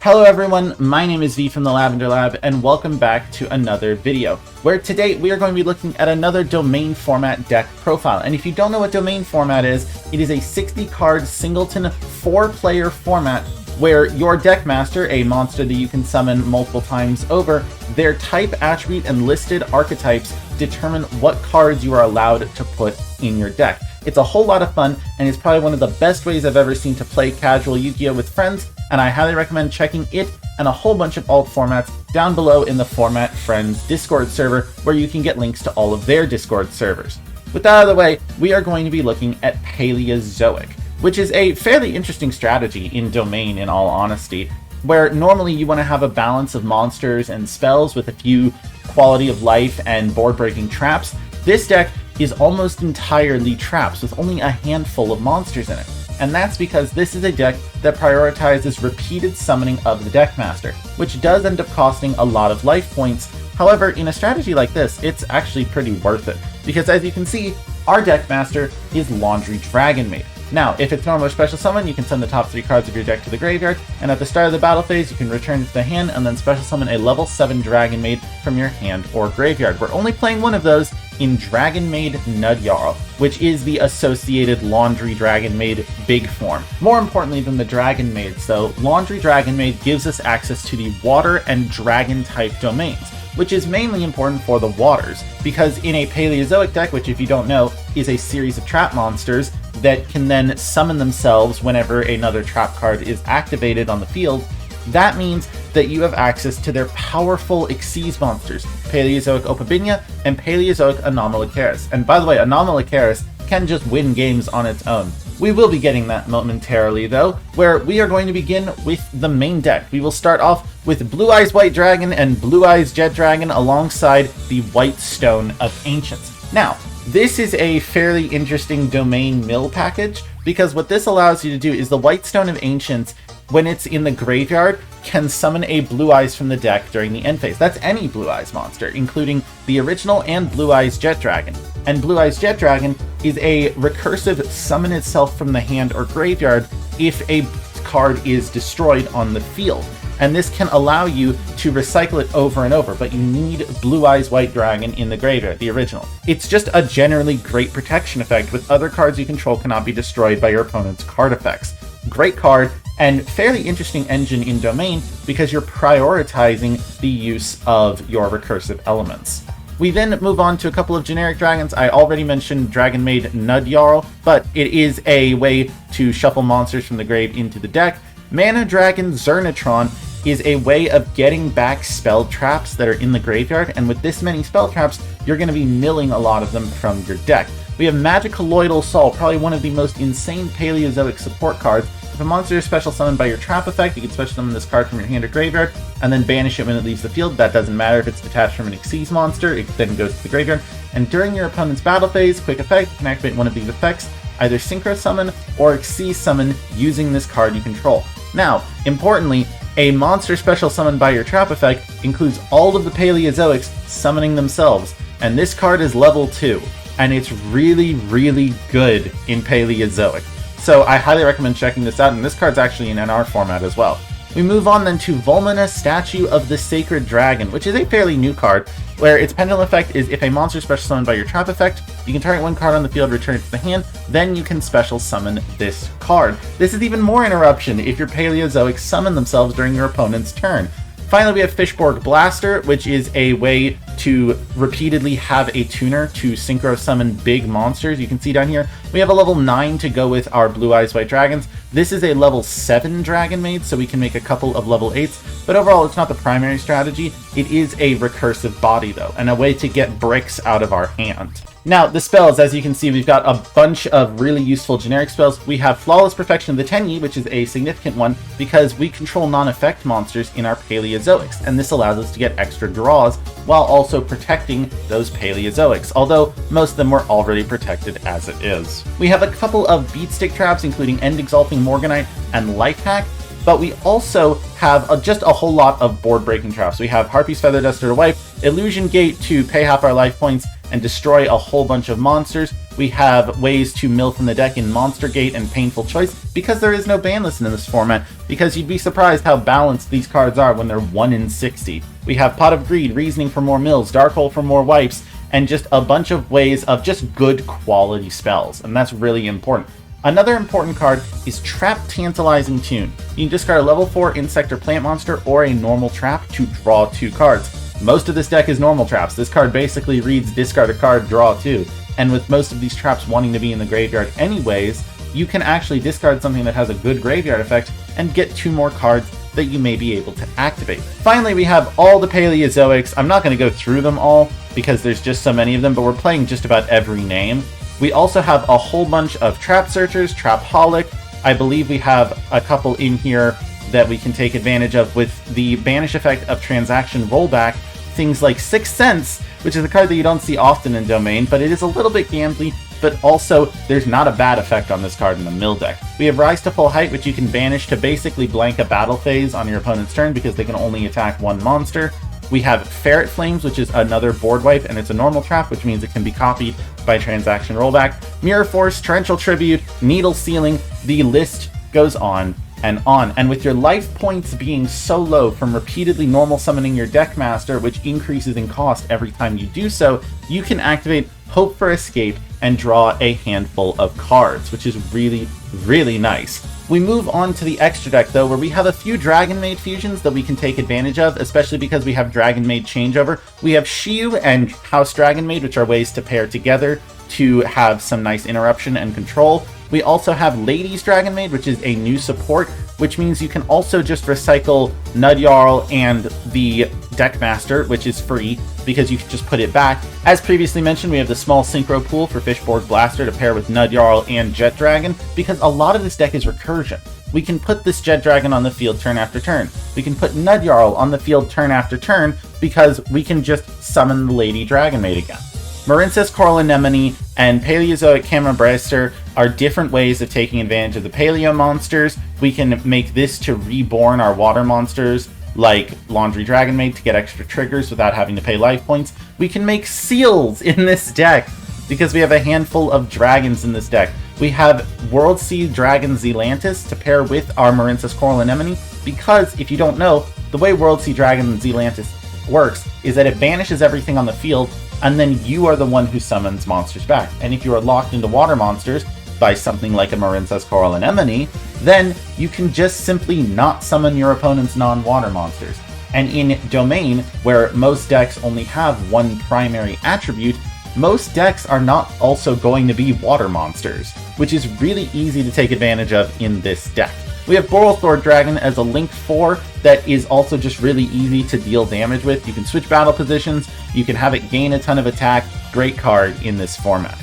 Hello everyone, my name is V from the Lavender Lab, and welcome back to another video, where today we are going to be looking at another domain format deck profile. And if you don't know what domain format is, it is a 60-card singleton 4-player format where your deck master, a monster that you can summon multiple times over, their type, attribute, and listed archetypes determine what cards you are allowed to put in your deck. It's a whole lot of fun, and it's probably one of the best ways I've ever seen to play casual Yu-Gi-Oh with friends, and I highly recommend checking it and a whole bunch of alt formats down below in the Format Friends Discord server, where you can get links to all of their Discord servers. With that out of the way, we are going to be looking at Paleozoic, which is a fairly interesting strategy in Domain, in all honesty, where normally you want to have a balance of monsters and spells with a few quality of life and board-breaking traps. This deck is almost entirely traps with only a handful of monsters in it. And that's because this is a deck that prioritizes repeated summoning of the deck master, which does end up costing a lot of life points. However, in a strategy like this, it's actually pretty worth it, because as you can see, our deck master is Laundry Dragon Maid. Now, if it's normal or special summon, you can send the top 3 cards of your deck to the graveyard, and at the start of the battle phase, you can return it to the hand and then special summon a level 7 Dragon Maid from your hand or graveyard. We're only playing one of those in Dragon Maid Yugioh, which is the associated Laundry Dragon Maid big form. More importantly than the Dragon Maids, though, Laundry Dragon Maid gives us access to the water and dragon type domains, which is mainly important for the waters, because in a Paleozoic deck, which if you don't know, is a series of trap monsters that can then summon themselves whenever another trap card is activated on the field, that means that you have access to their powerful Xyz monsters, Paleozoic Opabinia and Paleozoic Anomalocaris. And by the way, Anomalocaris can just win games on its own. We will be getting that momentarily though, where we are going to begin with the main deck. We will start off with Blue Eyes White Dragon and Blue Eyes Jet Dragon alongside the White Stone of Ancients. Now, this is a fairly interesting domain mill package, because what this allows you to do is the White Stone of Ancients, when it's in the graveyard, can summon a Blue Eyes from the deck during the end phase. That's any Blue Eyes monster, including the original and Blue Eyes Jet Dragon. And Blue Eyes Jet Dragon is a recursive summon itself from the hand or graveyard if a card is destroyed on the field. And this can allow you to recycle it over and over, but you need Blue Eyes White Dragon in the graveyard, the original. It's just a generally great protection effect with other cards you control cannot be destroyed by your opponent's card effects. Great card, and fairly interesting engine in Domain because you're prioritizing the use of your recursive elements. We then move on to a couple of generic dragons. I already mentioned Dragon Maid Yugioh, but it is a way to shuffle monsters from the grave into the deck. Mana Dragon Zernatron is a way of getting back spell traps that are in the graveyard, and with this many spell traps, you're going to be milling a lot of them from your deck. We have Magic Colloidal Soul, probably one of the most insane Paleozoic support cards. If a monster is special summoned by your trap effect, you can special summon this card from your hand or graveyard, and then banish it when it leaves the field. That doesn't matter if it's detached from an Xyz monster, it then goes to the graveyard. And during your opponent's battle phase, quick effect, you can activate one of these effects, either Synchro Summon or Xyz Summon using this card you control. Now, importantly, a monster special summoned by your trap effect includes all of the Paleozoics summoning themselves, and this card is level 2, and it's really, really good in Paleozoic. So I highly recommend checking this out, and this card's actually in NR format as well. We move on then to Volmina, Statue of the Sacred Dragon, which is a fairly new card, where its pendulum effect is if a monster is special summoned by your trap effect, you can target one card on the field, return it to the hand, then you can special summon this card. This is even more interruption if your Paleozoics summon themselves during your opponent's turn. Finally, we have Fishborg Blaster, which is a way to repeatedly have a tuner to synchro summon big monsters. You can see down here, we have a level 9 to go with our Blue Eyes White Dragons. This is a level 7 Dragon Maid, so we can make a couple of level 8s, but overall it's not the primary strategy. It is a recursive body though, and a way to get bricks out of our hand. Now, the spells, as you can see, we've got a bunch of really useful generic spells. We have Flawless Perfection of the Tenyi, which is a significant one because we control non-effect monsters in our Paleozoics, and this allows us to get extra draws while also protecting those Paleozoics, although most of them were already protected as it is. We have a couple of beatstick traps, including End Exalting Morganite and Life Hack, but we also have just a whole lot of board-breaking traps. We have Harpy's Feather Duster to wipe, Illusion Gate to pay half our life points and destroy a whole bunch of monsters, We have ways to mill from the deck in Monster Gate and Painful Choice, because there is no banlist in this format, because you'd be surprised how balanced these cards are when they're 1 in 60. We have Pot of Greed, Reasoning for more mills, Dark Hole for more wipes, and just a bunch of ways of just good quality spells, and that's really important. Another important card is Trap Tantalizing Toon. You can discard a level 4 insect or plant monster or a normal trap to draw 2 cards. Most of this deck is normal traps. This card basically reads discard a card, draw 2. And with most of these traps wanting to be in the graveyard anyways, you can actually discard something that has a good graveyard effect and get 2 more cards that you may be able to activate. Finally, we have all the Paleozoics. I'm not going to go through them all because there's just so many of them, but we're playing just about every name. We also have a whole bunch of Trap Searchers, Trapaholic. I believe we have a couple in here that we can take advantage of with the banish effect of Transaction Rollback. Things like Sixth Sense, which is a card that you don't see often in Domain, but it is a little bit gambly, but also there's not a bad effect on this card in the mill deck. We have Rise to Full Height, which you can banish to basically blank a battle phase on your opponent's turn because they can only attack 1 monster. We have Ferret Flames, which is another board wipe, and it's a normal trap, which means it can be copied by Transaction Rollback. Mirror Force, Torrential Tribute, Needle Sealing, the list goes on and on. And with your life points being so low from repeatedly normal summoning your Deckmaster, which increases in cost every time you do so, you can activate Hope for Escape and draw a handful of cards, which is really, really nice. We move on to the extra deck, though, where we have a few Dragon Maid fusions that we can take advantage of, especially because we have Dragon Maid Changeover. We have Shiyu and House Dragon Maid, which are ways to pair together to have some nice interruption and control. We also have Ladies Dragon Maid, which is a new support, which means you can also just recycle Nudjarl and the Deckmaster, which is free because you can just put it back. As previously mentioned, we have the small Synchro Pool for Fishboard Blaster to pair with Nudjarl and Jet Dragon, because a lot of this deck is recursion. We can put this Jet Dragon on the field turn after turn. We can put Nudjarl on the field turn after turn because we can just summon the Lady Dragon Maid again. Marincess Coral Anemone and Paleozoic Camera Bracer are different ways of taking advantage of the Paleo monsters. We can make this to reborn our water monsters like Laundry Dragon Maid to get extra triggers without having to pay life points. We can make seals in this deck because we have a handful of dragons in this deck. We have World Sea Dragon Zealantis to pair with our Marincess Coral Anemone, because if you don't know, the way World Sea Dragon Zealantis works is that it banishes everything on the field, and then you are the one who summons monsters back. And if you are locked into water monsters by something like a Marincess Coral Anemone, then you can just simply not summon your opponent's non-water monsters. And in Domain, where most decks only have one primary attribute, most decks are not also going to be water monsters, which is really easy to take advantage of in this deck. We have Borylthor Dragon as a Link 4 that is also just really easy to deal damage with. You can switch battle positions, you can have it gain a ton of attack. Great card in this format.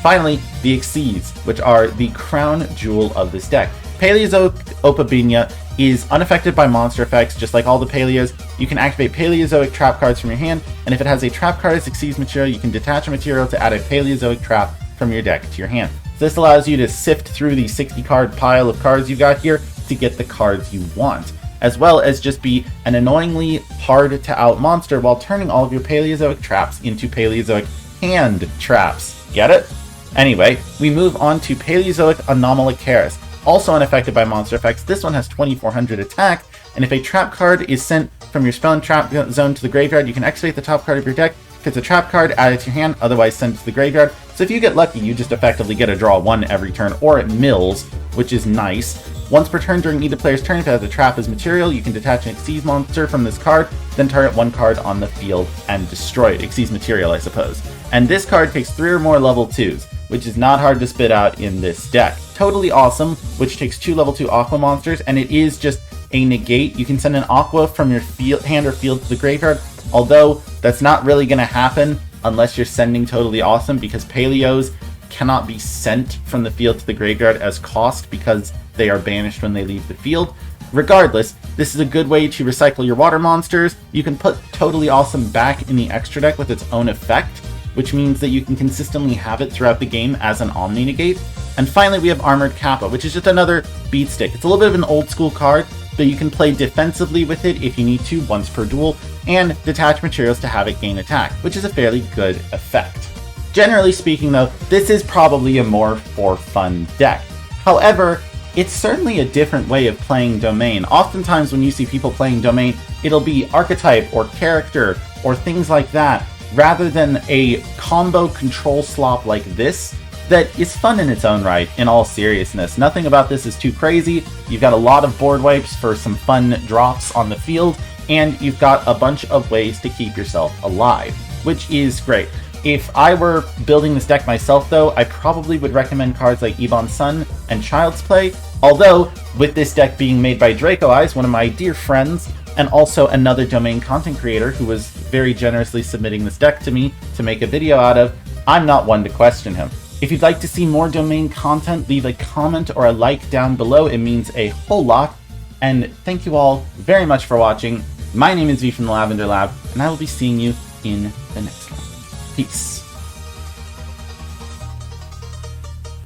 Finally, the Xyz, which are the crown jewel of this deck. Paleozoic Opabinia is unaffected by monster effects, just like all the Paleos. You can activate Paleozoic trap cards from your hand, and if it has a trap card as Xyz material, you can detach a material to add a Paleozoic trap from your deck to your hand. So this allows you to sift through the 60 card pile of cards you've got here to get the cards you want, as well as just be an annoyingly hard to out monster while turning all of your Paleozoic traps into Paleozoic hand traps. Get it? Anyway, we move on to Paleozoic Anomalocaris. Also unaffected by monster effects, this one has 2400 attack, and if a trap card is sent from your spell and trap zone to the graveyard, you can activate the top card of your deck. If it's a trap card, add it to your hand, otherwise send it to the graveyard. So if you get lucky, you just effectively get a draw 1 every turn, or it mills, which is nice. Once per turn during either player's turn, if it has a trap as material, you can detach an Xyz monster from this card, then target 1 card on the field and destroy it. Xyz material, I suppose. And this card takes 3 or more level 2s, which is not hard to spit out in this deck. Totally Awesome, which takes 2 level 2 Aqua monsters, and it is just a negate. You can send an Aqua from your hand or field to the graveyard, although that's not really going to happen unless you're sending Totally Awesome, because Paleos cannot be sent from the field to the graveyard as cost because they are banished when they leave the field. Regardless, this is a good way to recycle your water monsters. You can put Totally Awesome back in the extra deck with its own effect, which means that you can consistently have it throughout the game as an Omni Negate. And finally, we have Armored Kappa, which is just another beat stick. It's a little bit of an old school card, but you can play defensively with it if you need to once per duel, and detach materials to have it gain attack, which is a fairly good effect. Generally speaking though, this is probably a more for fun deck. However, it's certainly a different way of playing Domain. Oftentimes when you see people playing Domain, it'll be archetype or character or things like that, rather than a combo control slop like this that is fun in its own right, in all seriousness. Nothing about this is too crazy. You've got a lot of board wipes for some fun drops on the field, and you've got a bunch of ways to keep yourself alive, which is great. If I were building this deck myself though, I probably would recommend cards like Ebon Sun and Child's Play, although with this deck being made by Draco Eyes, one of my dear friends, and also another Domain content creator who was very generously submitting this deck to me to make a video out of, I'm not one to question him. If you'd like to see more Domain content, leave a comment or a like down below. It means a whole lot. And thank you all very much for watching. My name is V from the Lavender Lab, and I will be seeing you in the next one. Peace.